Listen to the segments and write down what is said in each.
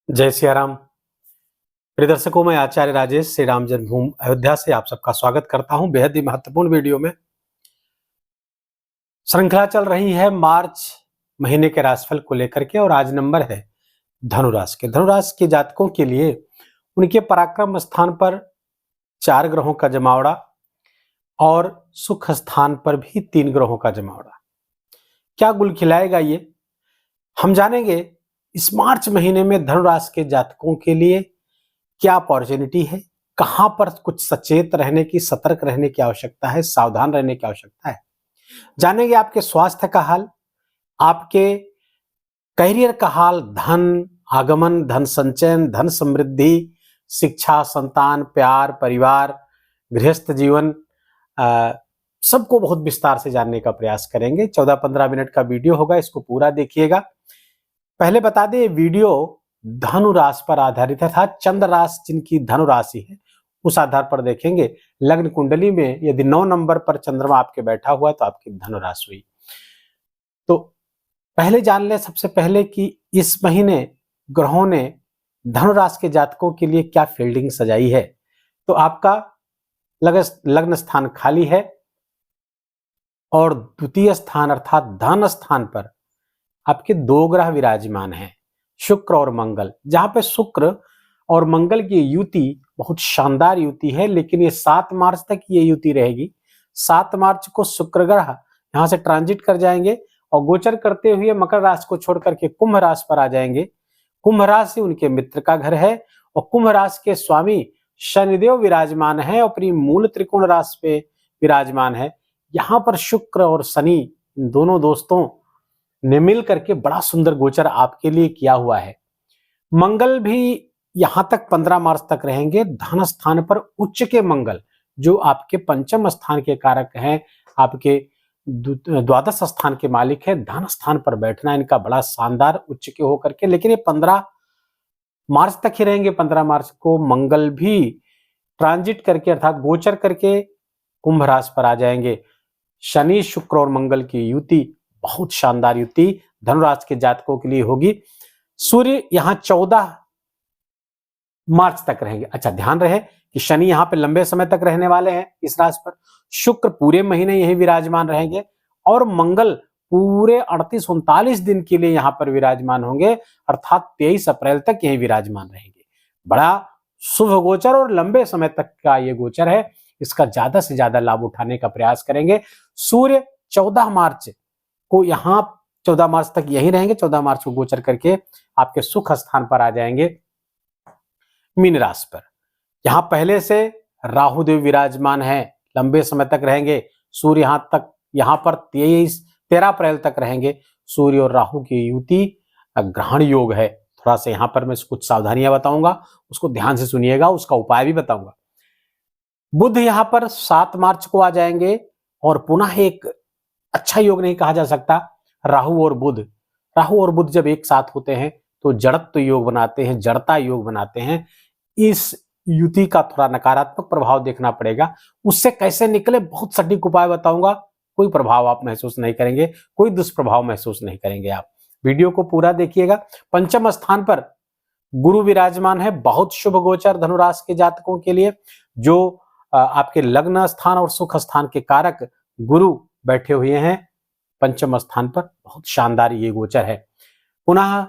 जय सिया राम। प्रिय दर्शकों, मैं आचार्य राजेश श्री राम जन्मभूमि अयोध्या से आप सबका स्वागत करता हूं। बेहद ही महत्वपूर्ण वीडियो में श्रृंखला चल रही है मार्च महीने के राशिफल को लेकर के, और आज नंबर है धनुराशि के। धनुराशि के जातकों के लिए उनके पराक्रम स्थान पर 4 ग्रहों का जमावड़ा और सुख स्थान पर भी 3 ग्रहों का जमावड़ा क्या गुल खिलाएगा, ये हम जानेंगे। इस मार्च महीने में धनुराशि के जातकों के लिए क्या अपॉर्चुनिटी है, कहां पर कुछ सचेत रहने की, सतर्क रहने की आवश्यकता है, सावधान रहने की आवश्यकता है। जानेंगे आपके स्वास्थ्य का हाल, आपके करियर का हाल, धन आगमन, धन संचयन, धन समृद्धि, शिक्षा, संतान, प्यार, परिवार, गृहस्थ जीवन, सबको बहुत विस्तार से जानने का प्रयास करेंगे। 14-15 मिनट का वीडियो होगा, इसको पूरा देखिएगा। पहले बता दें, ये वीडियो धनु राशि पर आधारित है, चंद्र राशि जिनकी धनु राशि है उस आधार पर देखेंगे। लग्न कुंडली में यदि 9 नंबर पर चंद्रमा आपके बैठा हुआ है तो आपकी धनु राशि हुई। तो पहले जान ले सबसे पहले कि इस महीने ग्रहों ने धनु राशि के जातकों के लिए क्या फील्डिंग सजाई है। तो आपका लग्न स्थान खाली है और द्वितीय स्थान अर्थात धन स्थान पर आपके 2 ग्रह विराजमान हैं, शुक्र और मंगल। जहां पे शुक्र और मंगल की युति बहुत शानदार युति है, लेकिन ये 7 मार्च तक ये युति रहेगी। 7 मार्च को शुक्र ग्रह यहां से ट्रांजिट कर जाएंगे और गोचर करते हुए मकर राशि को छोड़ करके कुंभ राशि पर आ जाएंगे। कुंभ राशि उनके मित्र का घर है और कुंभ राशि के स्वामी शनिदेव विराजमान है और अपनी मूल त्रिकोण राशि पे विराजमान है। यहाँ पर शुक्र और शनि इन दोनों दोस्तों ने मिल करके बड़ा सुंदर गोचर आपके लिए किया हुआ है। मंगल भी यहां तक 15 मार्च तक रहेंगे। धन स्थान पर उच्च के मंगल, जो आपके पंचम स्थान के कारक हैं, आपके द्वादश स्थान के मालिक है, धन स्थान पर बैठना इनका बड़ा शानदार उच्च के होकर के। लेकिन ये 15 मार्च तक ही रहेंगे। 15 मार्च को मंगल भी ट्रांजिट करके अर्थात गोचर करके कुंभ राशि पर आ जाएंगे। शनि, शुक्र और मंगल की युति बहुत शानदार युति धनुराशि के जातकों के लिए होगी। सूर्य यहां 14 मार्च तक रहेंगे। अच्छा, ध्यान रहे कि शनि यहां पे लंबे समय तक रहने वाले हैं इस राशि पर, शुक्र पूरे महीने यही विराजमान रहेंगे और मंगल पूरे 38-39 दिन के लिए यहां पर विराजमान होंगे, अर्थात 23 अप्रैल तक यही विराजमान रहेंगे। बड़ा शुभ गोचर और लंबे समय तक का ये गोचर है, इसका ज्यादा से ज्यादा लाभ उठाने का प्रयास करेंगे। सूर्य 14 मार्च को यहां 14 मार्च तक यही रहेंगे। 14 मार्च को गोचर करके आपके सुख स्थान पर आ जाएंगे मीन राशि पर। यहां पहले से राहु देव विराजमान है, लंबे समय तक रहेंगे। सूर्य यहां पर 13 अप्रैल तक रहेंगे। सूर्य और राहु की युति ग्रहण योग है। थोड़ा सा यहां पर मैं कुछ सावधानियां बताऊंगा, उसको ध्यान से सुनिएगा, उसका उपाय भी बताऊंगा। बुध यहां पर 7 मार्च को आ जाएंगे और पुनः एक अच्छा योग नहीं कहा जा सकता। राहु और बुध जब एक साथ होते हैं तो जड़त्व योग बनाते हैं, जड़ता योग बनाते हैं। इस युति का थोड़ा नकारात्मक प्रभाव देखना पड़ेगा। उससे कैसे निकले, बहुत सटीक उपाय बताऊंगा। कोई प्रभाव आप महसूस नहीं करेंगे, कोई दुष्प्रभाव महसूस नहीं करेंगे। आप वीडियो को पूरा देखिएगा। पंचम स्थान पर गुरु विराजमान है, बहुत शुभ गोचर धनुराशि के जातकों के लिए। जो आपके लग्न स्थान और सुख स्थान के कारक गुरु बैठे हुए हैं पंचम स्थान पर, बहुत शानदार ये गोचर है। पुनः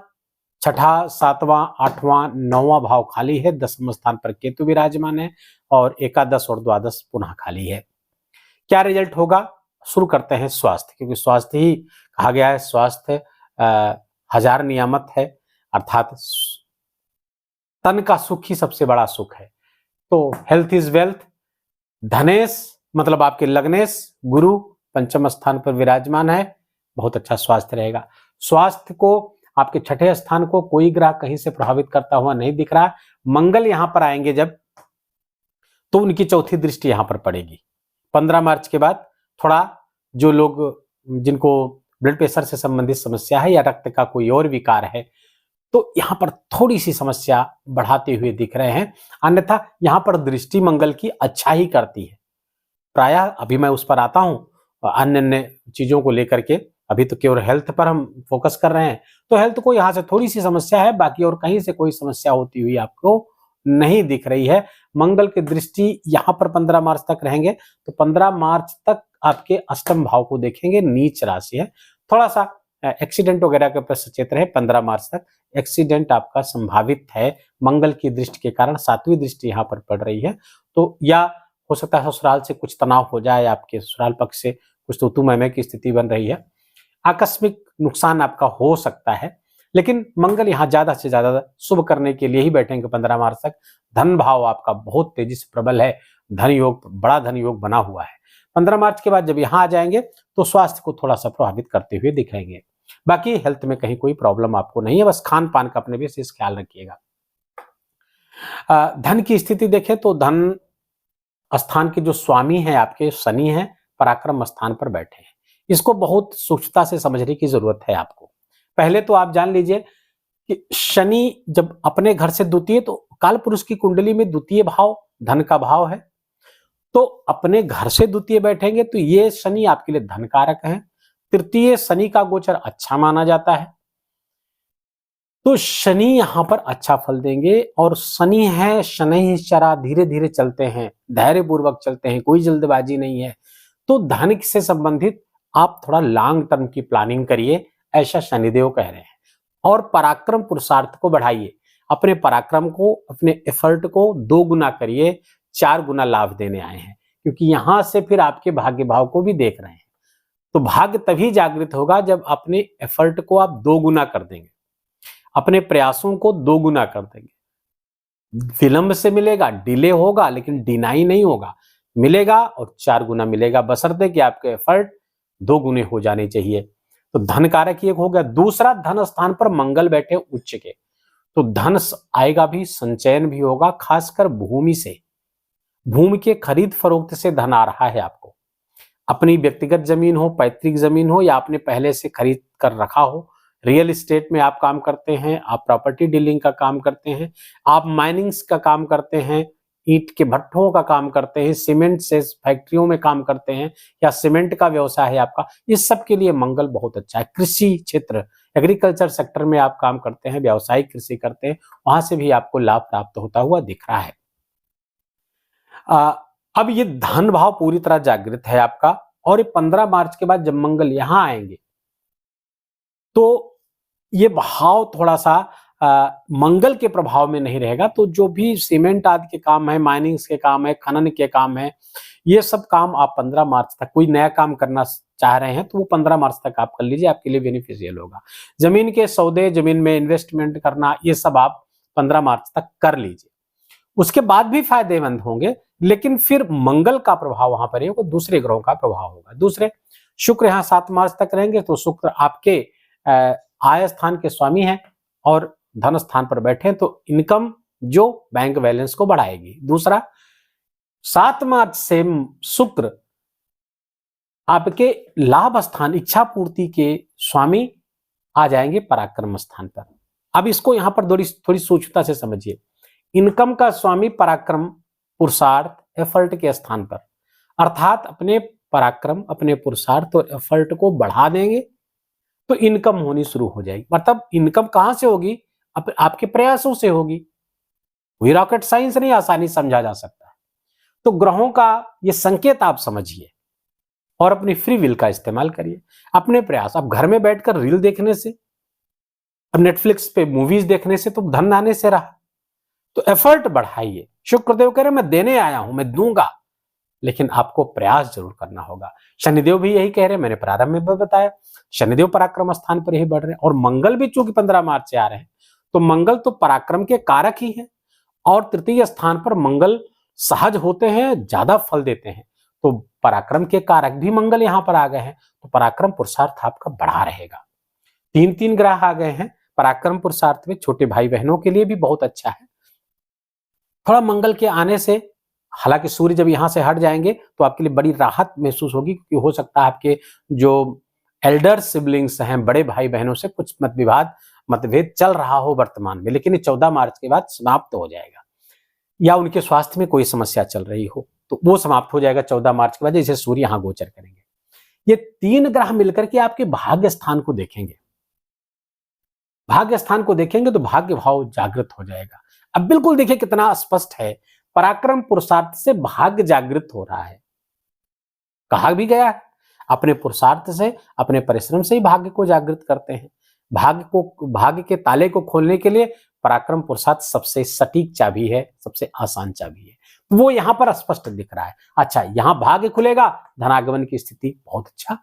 6ठा, 7वां, 8वां, 9वां भाव खाली है। 10वें स्थान पर केतु विराजमान है और एकादश और द्वादश पुनः खाली है। क्या रिजल्ट होगा, शुरू करते हैं स्वास्थ्य, क्योंकि स्वास्थ्य ही कहा गया है, स्वास्थ्य 1000 नियामत है, अर्थात तन का सुख ही सबसे बड़ा सुख है। तो हेल्थ इज वेल्थ। धनेश मतलब आपके लग्नेश गुरु पंचम स्थान पर विराजमान है, बहुत अच्छा स्वास्थ्य रहेगा। स्वास्थ्य को आपके 6ठे स्थान को कोई ग्रह कहीं से प्रभावित करता हुआ नहीं दिख रहा। मंगल यहां पर आएंगे जब, तो उनकी चौथी दृष्टि यहां पर पड़ेगी 15 मार्च के बाद। थोड़ा जो लोग जिनको ब्लड प्रेशर से संबंधित समस्या है या रक्त का कोई और विकार है, तो यहां पर थोड़ी सी समस्या बढ़ाते हुए दिख रहे हैं। अन्यथा यहां पर दृष्टि मंगल की अच्छा ही करती है प्रायः। अभी मैं उस पर आता हूं अन्य अन्य चीजों को लेकर के, अभी तो केवल हेल्थ पर हम फोकस कर रहे हैं, तो हेल्थ को यहाँ से थोड़ी सी समस्या है, बाकी और कहीं से कोई समस्या होती हुई आपको नहीं दिख रही है। मंगल की दृष्टि यहाँ पर 15 मार्च तक रहेंगे, तो 15 मार्च तक आपके अष्टम भाव को देखेंगे, नीच राशि है, थोड़ा सा एक्सीडेंट वगैरह के प्रति सचेत रहे। 15 मार्च तक एक्सीडेंट आपका संभावित है मंगल की दृष्टि के कारण, 7वीं दृष्टि यहाँ पर पड़ रही है, तो या हो सकता है ससुराल से कुछ तनाव हो जाए, आपके ससुराल पक्ष से कुछ तो तू की स्थिति बन रही है, आकस्मिक नुकसान आपका हो सकता है। लेकिन मंगल यहाँ ज्यादा से ज्यादा शुभ करने के लिए ही बैठेंगे 15 मार्च तक। धन भाव आपका बहुत तेजी से प्रबल है, धन योग, बड़ा धन योग बना हुआ है। 15 मार्च के बाद जब यहाँ आ जाएंगे तो स्वास्थ्य को थोड़ा सा प्रभावित करते हुए दिखेंगे। बाकी हेल्थ में कहीं कोई प्रॉब्लम आपको नहीं है, बस खान पान का अपने विशेष ख्याल रखिएगा। धन की स्थिति देखें तो धन स्थान के जो स्वामी हैं आपके शनि हैं, पराक्रम स्थान पर बैठे हैं। इसको बहुत सूक्ष्मता से समझने की जरूरत है आपको। पहले तो आप जान लीजिए कि शनि जब अपने घर से द्वितीय, तो काल पुरुष की कुंडली में द्वितीय भाव धन का भाव है, तो अपने घर से द्वितीय बैठेंगे तो ये शनि आपके लिए धन कारक है। तृतीय शनि का गोचर अच्छा माना जाता है, तो शनि यहां पर अच्छा फल देंगे। और शनि है शनैश्चरा, धीरे धीरे चलते हैं, धैर्य पूर्वक चलते हैं, कोई जल्दबाजी नहीं है। तो धन से संबंधित आप थोड़ा लॉन्ग टर्म की प्लानिंग करिए, ऐसा शनिदेव कह रहे हैं। और पराक्रम पुरुषार्थ को बढ़ाइए, अपने पराक्रम को, अपने एफर्ट को 2 गुना करिए, 4 गुना लाभ देने आए हैं, क्योंकि यहां से फिर आपके भाग्य भाव को भी देख रहे हैं। तो भाग्य तभी जागृत होगा जब अपने एफर्ट को आप 2 गुना कर देंगे, अपने प्रयासों को 2 गुना कर देंगे। विलंब से मिलेगा, डिले होगा, लेकिन डिनाई नहीं होगा, मिलेगा और 4 गुना मिलेगा, बशर्ते कि आपके एफर्ट 2 गुने हो जाने चाहिए। तो धन कारक एक हो गया। दूसरा, धन स्थान पर मंगल बैठे उच्च के, तो धन आएगा भी, संचयन भी होगा, खासकर भूमि से, भूमि के खरीद फरोख्त से धन आ रहा है आपको। अपनी व्यक्तिगत जमीन हो, पैतृक जमीन हो, या आपने पहले से खरीद कर रखा हो, रियल एस्टेट में आप काम करते हैं, आप प्रॉपर्टी डीलिंग का काम करते हैं, आप माइनिंग्स का काम करते हैं, ईंट के भट्ठों का काम करते हैं, सीमेंट से फैक्ट्रियों में काम करते हैं, या सीमेंट का व्यवसाय है आपका, इस सब के लिए मंगल बहुत अच्छा है। कृषि क्षेत्र, एग्रीकल्चर सेक्टर में आप काम करते हैं, व्यावसायिक कृषि करते हैं, वहां से भी आपको लाभ प्राप्त होता हुआ दिख रहा है। अब ये धन भाव पूरी तरह जागृत है आपका, और 15 मार्च के बाद जब मंगल यहां आएंगे तो ये भाव थोड़ा सा मंगल के प्रभाव में नहीं रहेगा। तो जो भी सीमेंट आदि के काम है, माइनिंग्स के काम है, खनन के काम है, ये सब काम आप 15 मार्च तक, कोई नया काम करना चाह रहे हैं तो वो 15 मार्च तक आप कर लीजिए, आपके लिए बेनिफिशियल होगा। जमीन के सौदे, जमीन में इन्वेस्टमेंट करना, ये सब आप 15 मार्च तक कर लीजिए। उसके बाद भी फायदेमंद होंगे, लेकिन फिर मंगल का प्रभाव वहां पर होगा, दूसरे ग्रहों का प्रभाव होगा। दूसरे, शुक्र यहाँ 7 मार्च तक रहेंगे, तो शुक्र आपके आय स्थान के स्वामी हैं और धन स्थान पर बैठे, तो इनकम जो बैंक बैलेंस को बढ़ाएगी। दूसरा, 7 मार्च से शुक्र आपके लाभ स्थान, इच्छा पूर्ति के स्वामी आ जाएंगे पराक्रम स्थान पर। अब इसको यहां पर थोड़ी सूक्ष्मता से समझिए। इनकम का स्वामी पराक्रम, पुरुषार्थ, एफर्ट के स्थान पर, अर्थात अपने पराक्रम, अपने पुरुषार्थ और एफर्ट को बढ़ा देंगे तो इनकम होनी शुरू हो जाएगी। मतलब इनकम कहां से होगी? आपके प्रयासों से होगी। कोई रॉकेट साइंस नहीं, आसानी समझा जा सकता है। तो ग्रहों का ये संकेत आप समझिए और अपनी फ्री विल का इस्तेमाल करिए, अपने प्रयास। अब घर में बैठकर रील देखने से, अब नेटफ्लिक्स पे मूवीज देखने से तो धन आने से रहा, तो एफर्ट बढ़ाइए। शुक्रदेव कह रहे मैं देने आया हूं, मैं दूंगा, लेकिन आपको प्रयास जरूर करना होगा। शनिदेव भी यही कह रहे हैं, मैंने प्रारंभ में बताया, शनिदेव पराक्रम स्थान पर ही बढ़ रहे हैं। और मंगल भी चूंकि 15 मार्च से आ रहे हैं, तो मंगल तो पराक्रम के कारक ही है, और तृतीय स्थान पर मंगल सहज होते हैं, ज्यादा फल देते हैं, तो पराक्रम के कारक भी मंगल यहां पर आ गए हैं, तो पराक्रम पुरुषार्थ आपका बढ़ा रहेगा। 3 ग्रह आ गए हैं पराक्रम पुरुषार्थ में, छोटे भाई बहनों के लिए भी बहुत अच्छा है। थोड़ा मंगल के आने से, हालांकि सूर्य जब यहां से हट जाएंगे तो आपके लिए बड़ी राहत महसूस होगी, क्योंकि हो सकता है आपके जो एल्डर सिबलिंग्स हैं, बड़े भाई बहनों से कुछ मतभेद चल रहा हो वर्तमान में, लेकिन ये 14 मार्च के बाद समाप्त हो जाएगा। या उनके स्वास्थ्य में कोई समस्या चल रही हो तो वो समाप्त हो जाएगा 14 मार्च के बाद, जैसे सूर्य यहां गोचर करेंगे। ये 3 ग्रह मिलकर के आपके भाग्य स्थान को देखेंगे। भाग्य स्थान को देखेंगे तो भाग्य भाव जागृत हो जाएगा। अब बिल्कुल देखिए कितना स्पष्ट है, पराक्रम पुरुषार्थ से भाग्य जागृत हो रहा है। कहा भी गया है, अपने पुरुषार्थ से, अपने परिश्रम से ही भाग्य को जागृत करते हैं। भाग्य के ताले को खोलने के लिए पराक्रम पुरुषार्थ सबसे सटीक चाबी है, सबसे आसान चाबी है। वो यहां पर स्पष्ट दिख रहा है। अच्छा, यहां भाग्य खुलेगा, धनागमन की स्थिति बहुत अच्छा,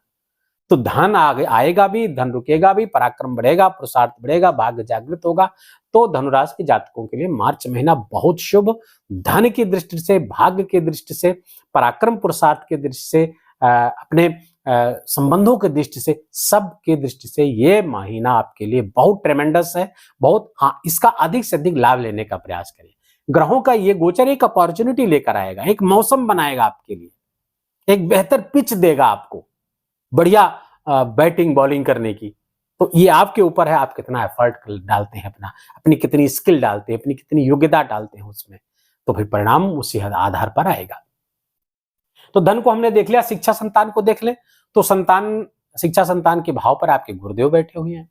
तो धन आगे आएगा भी, धन रुकेगा भी, पराक्रम बढ़ेगा, पुरुषार्थ बढ़ेगा, भाग्य जागृत होगा। तो धनुराशि के जातकों के लिए मार्च महीना बहुत शुभ, धन की दृष्टि से, भाग्य की दृष्टि से, पराक्रम पुरुषार्थ की दृष्टि से, अपने संबंधों की दृष्टि से, सब की दृष्टि से ये महीना आपके लिए बहुत ट्रेमेंडस है। बहुत, हाँ, इसका अधिक से अधिक लाभ लेने का प्रयास करें। ग्रहों का ये गोचर एक अपॉर्चुनिटी लेकर आएगा, एक मौसम बनाएगा आपके लिए, एक बेहतर पिच देगा आपको बढ़िया बैटिंग बॉलिंग करने की। तो ये आपके ऊपर है, आप कितना एफर्ट डालते हैं, अपनी कितनी स्किल डालते हैं, अपनी कितनी योग्यता डालते हैं उसमें, तो फिर परिणाम उसी आधार पर आएगा। तो धन को हमने देख लिया, शिक्षा संतान को देख ले तो शिक्षा संतान के भाव पर आपके गुरुदेव बैठे हुए हैं,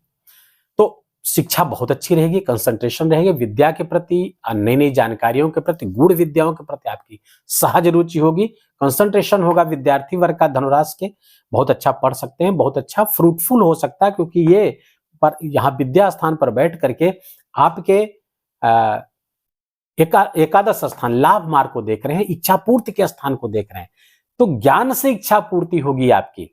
तो शिक्षा बहुत अच्छी रहेगी, कंसंट्रेशन रहेगी, विद्या के प्रति, नई नई जानकारियों के प्रति, गूढ़ विद्याओं के प्रति आपकी सहज रुचि होगी, कंसंट्रेशन होगा विद्यार्थी वर्ग का धनुराशि के, बहुत अच्छा पढ़ सकते हैं, बहुत अच्छा फ्रूटफुल हो सकता है, क्योंकि ये पर यहाँ विद्या स्थान पर बैठ करके आपके एकादश स्थान लाभ मार्ग को देख रहे हैं, इच्छा पूर्ति के स्थान को देख रहे हैं, तो ज्ञान से इच्छा पूर्ति होगी आपकी।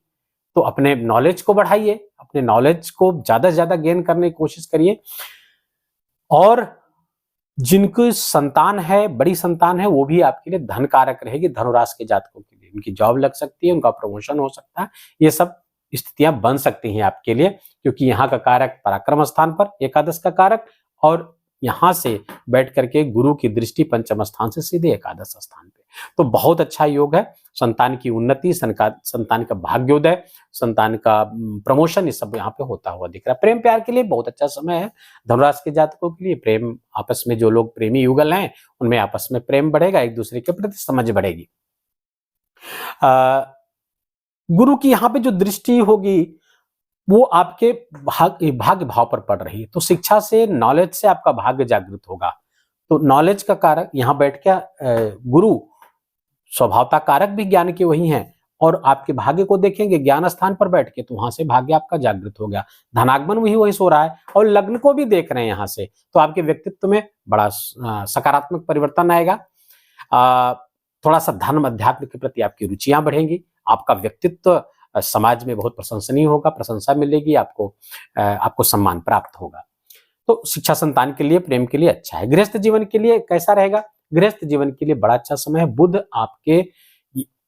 तो अपने नॉलेज को बढ़ाइए, अपने नॉलेज को ज्यादा से ज्यादा गेन करने की कोशिश करिए, और जिनकी संतान है, बड़ी संतान है, वो भी आपके लिए धन कारक रहेगी। धनुराशि के जातकों के लिए उनकी जॉब लग सकती है, उनका प्रमोशन हो सकता है, ये सब स्थितियां बन सकती हैं आपके लिए, क्योंकि यहाँ का कारक पराक्रम स्थान पर, एकादश का कारक, और यहां से बैठ करके गुरु की दृष्टि पंचम स्थान से सीधे एकादश स्थान पे, तो बहुत अच्छा योग है। संतान की उन्नति, संतान का भाग्योदय, संतान का प्रमोशन, ये सब यहाँ पे होता हुआ दिख रहा है। प्रेम प्यार के लिए बहुत अच्छा समय है धनुराशि के जातकों के लिए। प्रेम, आपस में जो लोग प्रेमी युगल हैं उनमें आपस में प्रेम बढ़ेगा, एक दूसरे के प्रति समझ बढ़ेगी। गुरु की यहाँ पे जो दृष्टि होगी वो आपके भाग्य भाव पर पड़ रही है, तो शिक्षा से, नॉलेज से आपका भाग्य जागृत होगा। तो नॉलेज का कारक यहाँ बैठ के गुरु स्वभावता कारक भी ज्ञान के वही हैं, और आपके भाग्य को देखेंगे ज्ञान स्थान पर बैठ के, तो वहां से भाग्य आपका जागृत हो गया, धनागमन वही सो रहा है, और लग्न को भी देख रहे हैं यहाँ से, तो आपके व्यक्तित्व में बड़ा सकारात्मक परिवर्तन आएगा। थोड़ा सा धर्म अध्यात्म के प्रति आपकी रुचियां बढ़ेंगी, आपका व्यक्तित्व समाज में बहुत प्रशंसनीय होगा, प्रशंसा मिलेगी आपको, आपको सम्मान प्राप्त होगा। तो शिक्षा संतान के लिए, प्रेम के लिए अच्छा है। गृहस्थ जीवन के लिए कैसा रहेगा? गृहस्थ जीवन के लिए बड़ा अच्छा समय है। बुध आपके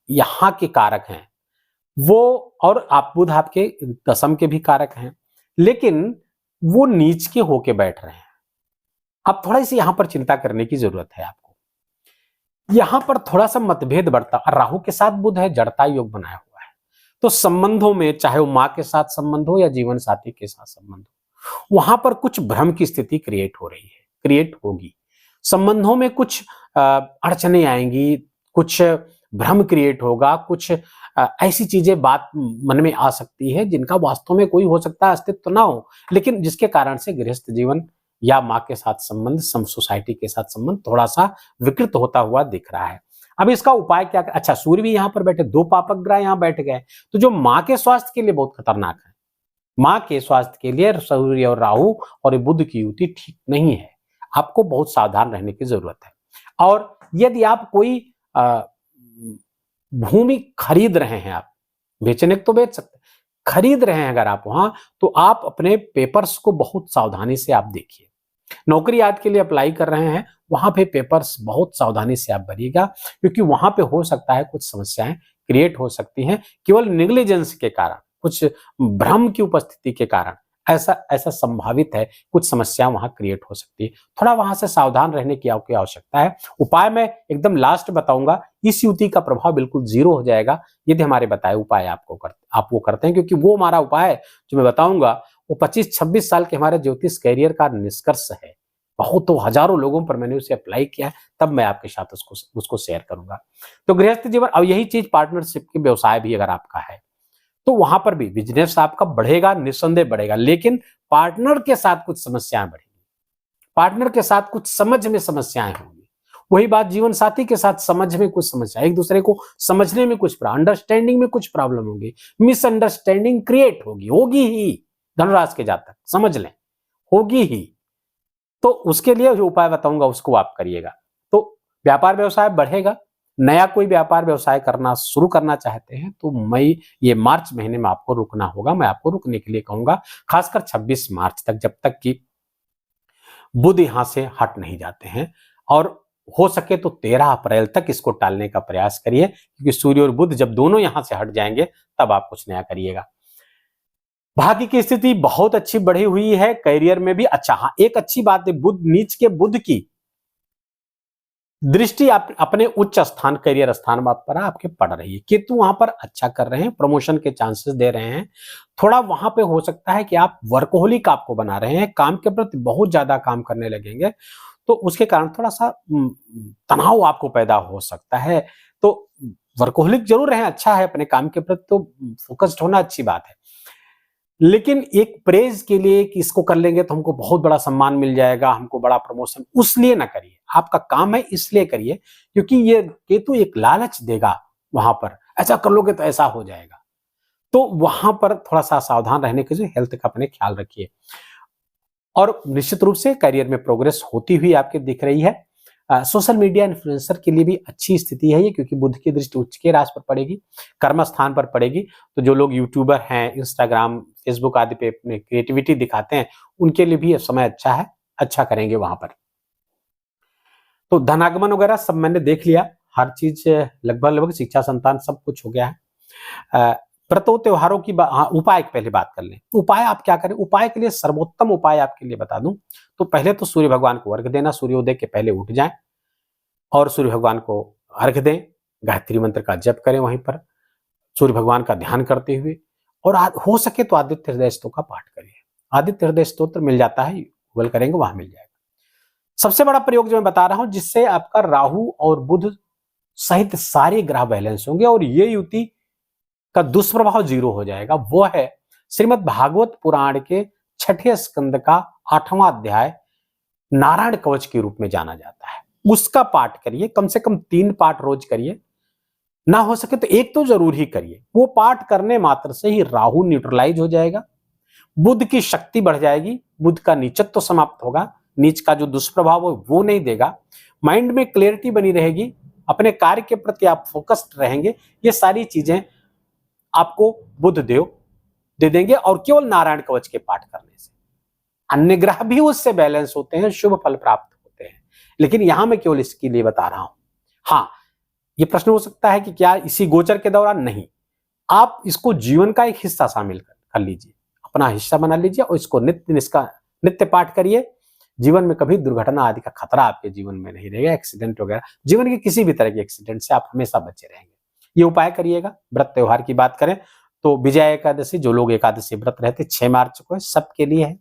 यहाँ के कारक हैं वो, और बुध आपके दशम के भी कारक हैं, लेकिन वो नीच के होके बैठ रहे हैं। अब थोड़ा सी यहाँ पर चिंता करने की जरूरत है आपको, यहाँ पर थोड़ा सा मतभेद बढ़ता, और राहु के साथ बुध है, जड़ता योग बनाया हुआ है, तो संबंधों में, चाहे वो माँ के साथ संबंध हो या जीवन साथी के साथ संबंध हो, वहां पर कुछ भ्रम की स्थिति क्रिएट हो रही है, क्रिएट होगी। संबंधों में कुछ अड़चने आएंगी, कुछ भ्रम क्रिएट होगा, कुछ ऐसी चीजें बात मन में आ सकती है जिनका वास्तव में कोई हो सकता है अस्तित्व ना हो, लेकिन जिसके कारण से गृहस्थ जीवन या माँ के साथ संबंध, सोसाइटी के साथ संबंध थोड़ा सा विकृत होता हुआ दिख रहा है। अब इसका उपाय क्या? अच्छा, सूर्य भी यहाँ पर बैठे, 2 पापक ग्रह यहाँ बैठ गए, तो जो माँ के स्वास्थ्य के लिए बहुत खतरनाक है, माँ के स्वास्थ्य के लिए सूर्य और राहु और बुध की युति ठीक नहीं है, आपको बहुत सावधान रहने की जरूरत है। और यदि आप कोई भूमि खरीद रहे हैं, आप बेचने तो बेच सकते, खरीद रहे हैं अगर आप वहां, तो आप अपने पेपर्स को बहुत सावधानी से आप देखिए। नौकरी आदि के लिए अप्लाई कर रहे हैं, वहां पे पेपर्स बहुत सावधानी से आप भरिएगा, क्योंकि वहां पे हो सकता है कुछ समस्याएं क्रिएट हो सकती हैं, केवल नेग्लिजेंस के कारण, कुछ भ्रम की उपस्थिति के कारण ऐसा संभावित है, कुछ समस्या वहां क्रिएट हो सकती है। थोड़ा वहां से सावधान रहने की आपको आवश्यकता है। उपाय मैं एकदम लास्ट बताऊंगा, इस युति का प्रभाव बिल्कुल 0 हो जाएगा यदि हमारे बताए उपाय आप वो करते हैं, क्योंकि वो हमारा उपाय जो मैं बताऊंगा वो 25-26 साल के हमारे ज्योतिष कैरियर का निष्कर्ष है। बहुत, तो हजारों लोगों पर मैंने उसे अप्लाई किया है, तब मैं आपके साथ उसको शेयर करूंगा। तो गृहस्थ जीवन, अब यही चीज पार्टनरशिप के व्यवसाय भी अगर आपका है, तो वहां पर भी बिजनेस आपका बढ़ेगा, निस्संदेह बढ़ेगा, लेकिन पार्टनर के साथ कुछ समस्याएं बढ़ेंगी, पार्टनर के साथ कुछ समझ में समस्याएं होंगी। वही बात जीवन साथी के साथ समझ में कुछ समस्या, एक दूसरे को समझने में कुछ अंडरस्टैंडिंग में कुछ प्रॉब्लम होगी, मिसअंडरस्टैंडिंग क्रिएट होगी, होगी ही। धनुराशि के जातक समझ लें, होगी ही। तो उसके लिए जो उपाय बताऊंगा उसको आप करिएगा, तो व्यापार व्यवसाय बढ़ेगा। नया कोई व्यापार व्यवसाय करना शुरू करना चाहते हैं तो मई ये मार्च महीने में आपको रुकना होगा, मैं आपको रुकने के लिए कहूंगा, खासकर 26 मार्च तक, जब तक कि बुध यहां से हट नहीं जाते हैं। और हो सके तो 13 अप्रैल तक इसको टालने का प्रयास करिए, क्योंकि सूर्य और बुध जब दोनों यहां से हट जाएंगे तब आप कुछ नया करिएगा। भाग्य की स्थिति बहुत अच्छी बढ़ी हुई है, करियर में भी अच्छा। हाँ, एक अच्छी बात है, बुध नीच के बुध की दृष्टि आप अपने उच्च स्थान करियर स्थान पर आपके पड़ रही है। केतु वहां पर अच्छा कर रहे हैं, प्रमोशन के चांसेस दे रहे हैं। थोड़ा वहां पे हो सकता है कि आप वर्कोहोलिक आपको बना रहे हैं, काम के प्रति बहुत ज्यादा काम करने लगेंगे, तो उसके कारण थोड़ा सा तनाव आपको पैदा हो सकता है। तो वर्कोहोलिक जरूर रहे, अच्छा है, अपने काम के प्रति तो फोकस्ड होना अच्छी बात है, लेकिन एक प्रेज के लिए कि इसको कर लेंगे तो हमको बहुत बड़ा सम्मान मिल जाएगा, हमको बड़ा प्रमोशन, उसलिए ना करिए। आपका काम है इसलिए करिए, क्योंकि ये केतु एक लालच देगा वहां पर, ऐसा कर लोगे तो ऐसा हो जाएगा। तो वहां पर थोड़ा सा सावधान रहने के लिए हेल्थ का अपने ख्याल रखिए। और निश्चित रूप से करियर में प्रोग्रेस होती हुई आपके दिख रही है। सोशल मीडिया इन्फ्लुएंसर के लिए भी अच्छी स्थिति है ये, क्योंकि बुध की दृष्टि उच्च के राशि पर पड़ेगी, कर्म स्थान पर पड़ेगी। तो जो लोग यूट्यूबर हैं, इंस्टाग्राम, फेसबुक आदि पे अपने क्रिएटिविटी दिखाते हैं, उनके लिए भी समय अच्छा है, अच्छा करेंगे वहां पर। तो धनागमन वगैरह सब मैंने देख लिया, हर चीज लगभग लगभग, शिक्षा संतान सब कुछ हो गया है। व्रतों त्योहारों की उपाय की पहले बात कर लें। उपाय आप क्या करें, उपाय के लिए सर्वोत्तम उपाय आपके लिए बता दूं तो पहले तो सूर्य भगवान को अर्घ देना, सूर्योदय के पहले उठ जाएं और सूर्य भगवान को अर्घ दें, गायत्री मंत्र का जप करें वहीं पर सूर्य भगवान का ध्यान करते हुए, और हो सके तो आदित्य हृदय स्तोत्र का पाठ करिए। आदित्य हृदय स्तोत्र मिल जाता है, गूगल करेंगे वहां मिल जाएगा। सबसे बड़ा प्रयोग जो मैं बता रहा हूं, जिससे आपका राहु और बुध सहित सारे ग्रह बैलेंस होंगे और ये युति का दुष्प्रभाव जीरो हो जाएगा, वो है श्रीमद् भागवत पुराण के 6ठे स्कंद का 8वां अध्याय नारायण कवच के रूप में जाना जाता है। उसका पाठ करिए, कम से कम 3 पाठ रोज करिए, ना हो सके तो एक तो जरूर ही करिए। वो पाठ करने मात्र से ही राहु न्यूट्रलाइज हो जाएगा, बुध की शक्ति बढ़ जाएगी, बुध का नीचत्व समाप्त होगा, नीच का जो दुष्प्रभाव है वो नहीं देगा, माइंड में क्लियरिटी बनी रहेगी, अपने कार्य के प्रति आप फोकस्ड रहेंगे। ये सारी चीजें आपको बुध देव दे देंगे, और केवल नारायण कवच के पाठ करने से अन्य ग्रह भी उससे बैलेंस होते हैं, शुभ फल प्राप्त होते हैं। लेकिन यहां मैं केवल इसके लिए बता रहा हूं। हाँ, ये प्रश्न हो सकता है कि क्या इसी गोचर के दौरान? नहीं, आप इसको जीवन का एक हिस्सा शामिल कर लीजिए, अपना हिस्सा बना लीजिए और इसको नित्य इसका नित्य पाठ करिए। जीवन में कभी दुर्घटना आदि का खतरा आपके जीवन में नहीं रहेगा, एक्सीडेंट वगैरह, जीवन के किसी भी तरह के एक्सीडेंट से आप हमेशा बचे रहेंगे। ये उपाय करिएगा। व्रत त्योहार की बात करें तो विजया एकादशी, जो लोग एकादशी व्रत रहते 6 मार्च को है, सबके लिए है।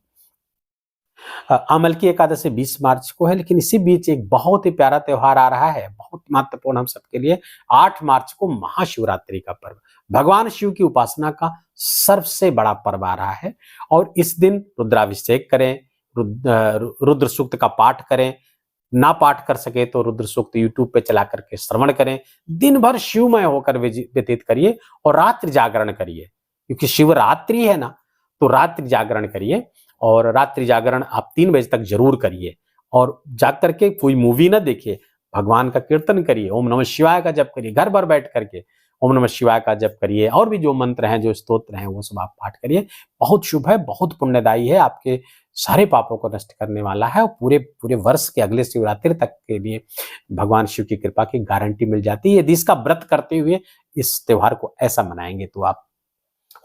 अमल की एकादशी 20 मार्च को है, लेकिन इसी बीच एक बहुत ही प्यारा त्योहार आ रहा है, बहुत महत्वपूर्ण हम सबके लिए। 8 मार्च को महाशिवरात्रि का पर्व, भगवान शिव की उपासना का सबसे बड़ा पर्व आ रहा है। और इस दिन रुद्राभिषेक करें, रुद्र सूक्त का पाठ करें, ना पाठ कर सके तो रुद्र सूक्त यूट्यूब पे चला करके श्रवण करें, दिन भर शिवमय होकर व्यतीत करिए और रात्रि जागरण करिए, क्योंकि शिवरात्रि है ना, तो रात्रि जागरण करिए। और रात्रि जागरण आप 3 बजे तक जरूर करिए, और जाग करके कोई मूवी ना देखिए, भगवान का कीर्तन करिए, ओम नमः शिवाय का जप करिए, घर भर बैठ करके ओम नमः शिवाय का जप करिए, और भी जो मंत्र हैं, जो स्तोत्र हैं, वो सब आप पाठ करिए। बहुत शुभ है, बहुत पुण्यदायी है, आपके सारे पापों को नष्ट करने वाला है, और पूरे पूरे वर्ष के अगले शिवरात्रि तक के लिए भगवान शिव की कृपा की गारंटी मिल जाती है यदि इसका व्रत करते हुए इस त्योहार को ऐसा मनाएंगे तो आप।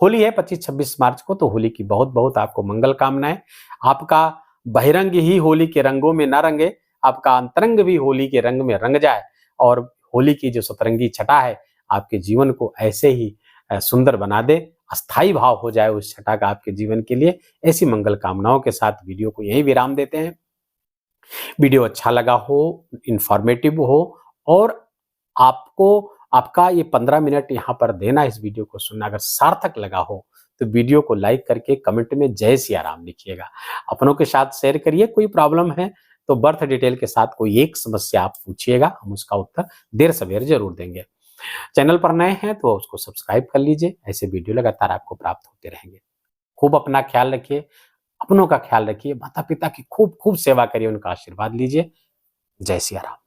होली है 25-26 मार्च को, तो होली की बहुत बहुत आपको मंगल कामनाएं। आपका बहिरंग ही होली के रंगों में न रंगे, आपका अंतरंग भी होली के रंग में रंग जाए, और होली की जो सतरंगी छटा है आपके जीवन को ऐसे ही सुंदर बना दे, अस्थाई भाव हो जाए उस छटा का आपके जीवन के लिए। ऐसी मंगल कामनाओं के साथ वीडियो को यहीं विराम देते हैं। वीडियो अच्छा लगा हो, इंफॉर्मेटिव हो, और आपको आपका ये 15 मिनट यहाँ पर देना, इस वीडियो को सुनना अगर सार्थक लगा हो तो वीडियो को लाइक करके कमेंट में जय सिया राम लिखिएगा। अपनों के साथ शेयर करिए। कोई प्रॉब्लम है तो बर्थ डिटेल के साथ कोई एक समस्या आप पूछिएगा, हम उसका उत्तर देर सवेर जरूर देंगे। चैनल पर नए हैं तो उसको सब्सक्राइब कर लीजिए, ऐसे वीडियो लगातार आपको प्राप्त होते रहेंगे। खूब अपना ख्याल रखिए, अपनों का ख्याल रखिए, माता पिता की खूब खूब सेवा करिए, उनका आशीर्वाद लीजिए। जय सिया राम।